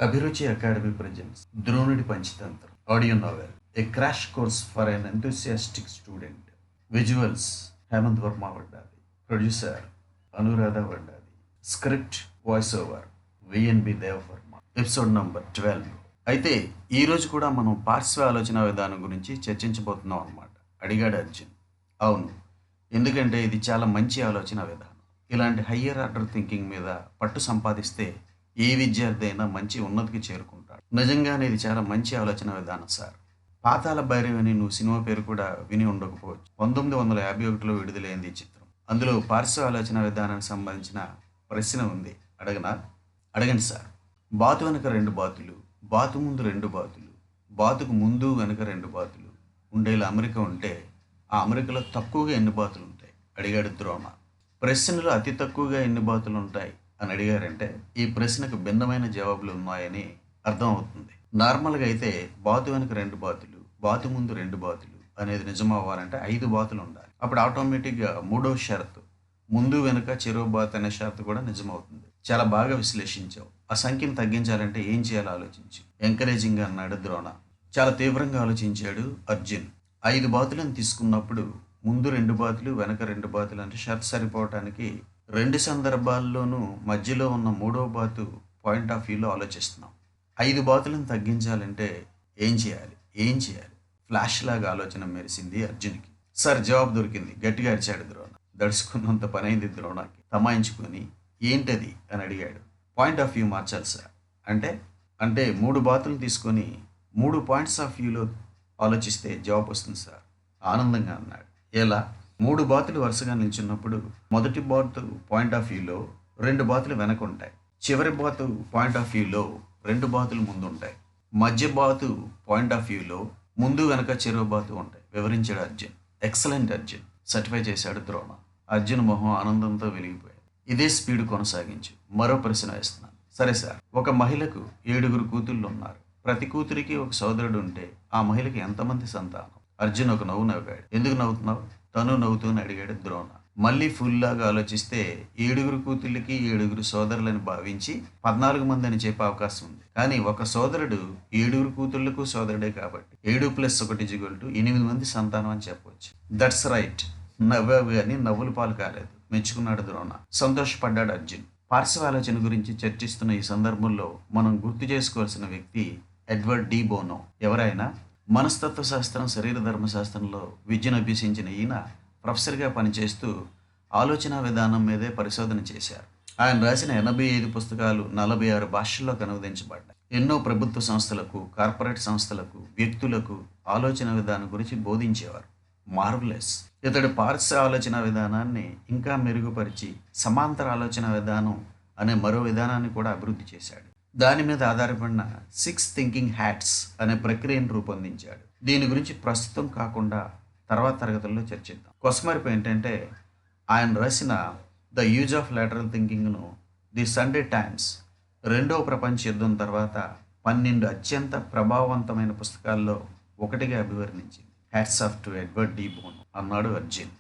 అభిరుచి academy presents ద్రోణుడి Panchatantram audio novel a crash course for an enthusiastic student. Visuals Hemanth Varma Vaddadi, producer Anuradha Vaddadi, script voice over VNB Devavarma. Episode number 12. అయితే ఈరోజు కూడా మనం పార్శ్వ ఆలోచన విధానం గురించి చర్చించబోతున్నాం అన్నమాట. అడిగాడు అర్జున్. అవును, ఎందుకంటే ఇది చాలా మంచి ఆలోచన విధానం. ఇలాంటి హయ్యర్ ఆర్డర్ థింకింగ్ మీద పట్టు సంపాదిస్తే ఏ విద్యార్థి అయినా మంచి ఉన్నతికి చేరుకుంటాడు. నిజంగానే ఇది చాలా మంచి ఆలోచన విధానం సార్. పాతాళ భైరవి అని నువ్వు సినిమా పేరు కూడా విని ఉండకపోవచ్చు. 1951లో విడుదలైంది ఈ చిత్రం. అందులో పార్శ్వ ఆలోచన విధానానికి సంబంధించిన ప్రశ్న ఉంది. అడగండి సార్. బాతు వెనుక 2 బాతులు, బాతు ముందు 2 బాతులు, బాతుకు ముందు వెనుక 2 బాతులు ఉండేలా అమెరిక ఉంటే ఆ అమెరికాలో తక్కువగా ఎన్ని బాతులు ఉంటాయి? అడిగాడు ద్రోణ. ప్రశ్నలో అతి తక్కువగా ఎన్ని బాతులు ఉంటాయి అని అడిగారంటే ఈ ప్రశ్నకు భిన్నమైన జవాబులు ఉన్నాయని అర్థం అవుతుంది. నార్మల్గా అయితే బాతు వెనుక 2 బాతులు, బాతు ముందు 2 బాతులు అనేది నిజం అవ్వాలంటే 5 బాతులు ఉండాలి. అప్పుడు ఆటోమేటిక్గా 3వ షరతు ముందు వెనుక చెరో బాత్ అనే షరతు కూడా నిజమవుతుంది. చాలా బాగా విశ్లేషించావు. ఆ సంఖ్యను తగ్గించాలంటే ఏం చేయాలో ఆలోచించు, ఎంకరేజింగ్గా అన్నాడు ద్రోణ. చాలా తీవ్రంగా ఆలోచించాడు అర్జున్. 5 బాతులను తీసుకున్నప్పుడు ముందు 2 బాతులు వెనక 2 బాతులు అంటే షరతు సరిపోవటానికి 2 సందర్భాల్లోనూ మధ్యలో ఉన్న 3వ బాతు పాయింట్ ఆఫ్ వ్యూలో ఆలోచిస్తున్నాం. 5 బాతులను తగ్గించాలంటే ఏం చేయాలి? ఫ్లాష్ లాగా ఆలోచన మెరిసింది అర్జున్కి. సార్ జవాబు దొరికింది, గట్టిగా అరిచాడు ద్రోణ. దడుచుకున్నంత పని అయింది ద్రోణకి. తమాయించుకొని ఏంటది అని అడిగాడు. పాయింట్ ఆఫ్ వ్యూ మార్చాలి సార్. అంటే 3 బాతులు తీసుకొని 3 పాయింట్స్ ఆఫ్ వ్యూలో ఆలోచిస్తే జవాబు వస్తుంది సార్, ఆనందంగా అన్నాడు. ఎలా? 3 బాతులు వరుసగా నిల్చున్నప్పుడు మొదటి బాతు పాయింట్ ఆఫ్ వ్యూలో 2 బాతులు వెనక ఉంటాయి, చివరి బాతు పాయింట్ ఆఫ్ వ్యూలో 2 బాతులు ముందు ఉంటాయి, మధ్య బాతు పాయింట్ ఆఫ్ వ్యూలో ముందు వెనక చెరో బాతు ఉంటాయి, వివరించాడు అర్జున్. ఎక్సలెంట్ అర్జున్, సర్టిఫై చేశాడు ద్రోణ. అర్జున్ మొహం ఆనందంతో వెలిగిపోయాడు. ఇదే స్పీడ్ కొనసాగించు. మరో ప్రశ్న వేస్తున్నాను. సరే సార్. ఒక మహిళకు 7 కూతుళ్ళు ఉన్నారు. ప్రతి కూతురికి ఒక సోదరుడు ఉంటే ఆ మహిళకి ఎంతమంది సంతానం? అర్జున్ ఒక నవ్వు నవ్వాడు. ఎందుకు నవ్వుతున్నావు? తను నవ్వుతూనే అడిగాడు ద్రోణ. మళ్ళీ ఫుల్ లాగా ఆలోచిస్తే 7 కూతుళ్ళకి 7 సోదరులని భావించి 14 మంది అని చెప్పే అవకాశం ఉంది. కానీ ఒక సోదరుడు 7 కూతుళ్లకు సోదరుడే కాబట్టి 7 + 1 8 మంది సంతానం అని చెప్పవచ్చు. That's right. నవ్వావు కానీ నవ్వుల పాలు కాలేదు, మెచ్చుకున్నాడు ద్రోణ. సంతోషపడ్డాడు అర్జున్. పార్శ్వ ఆలోచన గురించి చర్చిస్తున్న ఈ సందర్భంలో మనం గుర్తు చేసుకోవాల్సిన వ్యక్తి ఎడ్వర్డ్ డి బోనో. ఎవరైనా మనస్తత్వ శాస్త్రం, శరీర ధర్మశాస్త్రంలో విద్యను అభ్యసించిన ఈయన ప్రొఫెసర్గా పనిచేస్తూ ఆలోచన విధానం మీదే పరిశోధన చేశారు. ఆయన రాసిన 85 పుస్తకాలు 46 భాషల్లోకి అనువదించబడ్డాయి. ఎన్నో ప్రభుత్వ సంస్థలకు, కార్పొరేట్ సంస్థలకు, వ్యక్తులకు ఆలోచన విధానం గురించి బోధించేవారు. మార్వలెస్. ఇతడు పార్శ్వ ఆలోచన విధానాన్ని ఇంకా మెరుగుపరిచి సమాంతర ఆలోచన విధానం అనే మరో విధానాన్ని కూడా అభివృద్ధి చేశాడు. దాని మీద ఆధారపడిన 6 థింకింగ్ హ్యాట్స్ అనే ప్రక్రియను రూపొందించాడు. దీని గురించి ప్రస్తుతం కాకుండా తర్వాత తరగతుల్లో చర్చిద్దాం. కొసమరిపు ఏంటంటే ఆయన రాసిన ద యూజ్ ఆఫ్ లాటరల్ థింకింగ్ను ది సండే టైమ్స్ 2వ ప్రపంచ యుద్ధం తర్వాత 12 అత్యంత ప్రభావవంతమైన పుస్తకాల్లో ఒకటిగా అభివర్ణించింది. Hats off to Edward de Bono అన్నాడు అర్జున్.